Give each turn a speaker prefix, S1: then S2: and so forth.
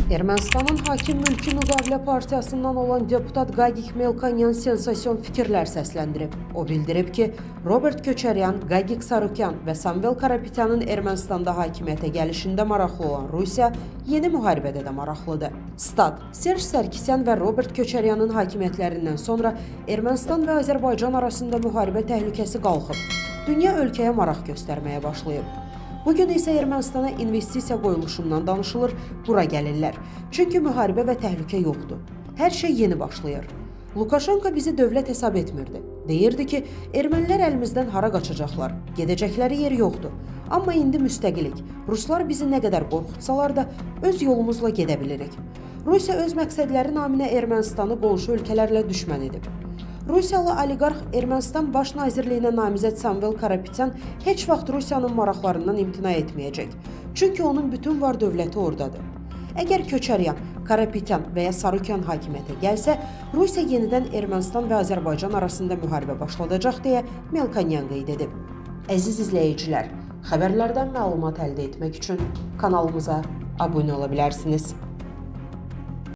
S1: Ermənistanın Hakim Mülki Müqavilə Partiyasından olan deputat Gagik Melkonyan sensasyon fikirlər səsləndirib. O bildirib ki, Robert Köçəryan, Gagik Sarukyan və Samvel Karapetyanın Ermənistanda hakimiyyətə gəlişində maraqlı olan Rusiya yeni müharibədə də maraqlıdır. Stat, Serj Sarkisyan və Robert Köçəryanın hakimiyyətlərindən sonra Ermənistan və Azərbaycan arasında müharibə təhlükəsi qalxıb. Dünya ölkəyə maraq göstərməyə başlayıb. Bugün isə Ermənistana investisiya qoyuluşundan danışılır, bura gəlirlər. Çünki müharibə və təhlükə yoxdur. Hər şey yeni başlayır. Lukashenko bizi dövlət hesab etmirdi. Deyirdi ki, ermənilər əlimizdən hara qaçacaqlar, gedəcəkləri yer yoxdur. Amma indi müstəqilik. Ruslar bizi nə qədər qorxutsalar da öz yolumuzla gedə bilirik. Rusiya öz məqsədləri naminə Ermənistanı qonşu ölkələrlə düşmən edib. Rusiyalı oliqarx Ermənistan Baş Nazirliyinə namizəd Samvel Karapetyan heç vaxt Rusiyanın maraqlarından imtina etməyəcək. Çünki onun bütün var dövləti oradadır. Əgər Köçəryan, Karapetyan və ya Sarukyan hakimiyyətə gəlsə, Rusiya yenidən Ermənistan və Azərbaycan arasında müharibə başladacaq deyə Melkonyan qeyd edib. Əziz izləyicilər, xəbərlərdən məlumat əldə etmək üçün kanalımıza abunə ola bilərsiniz.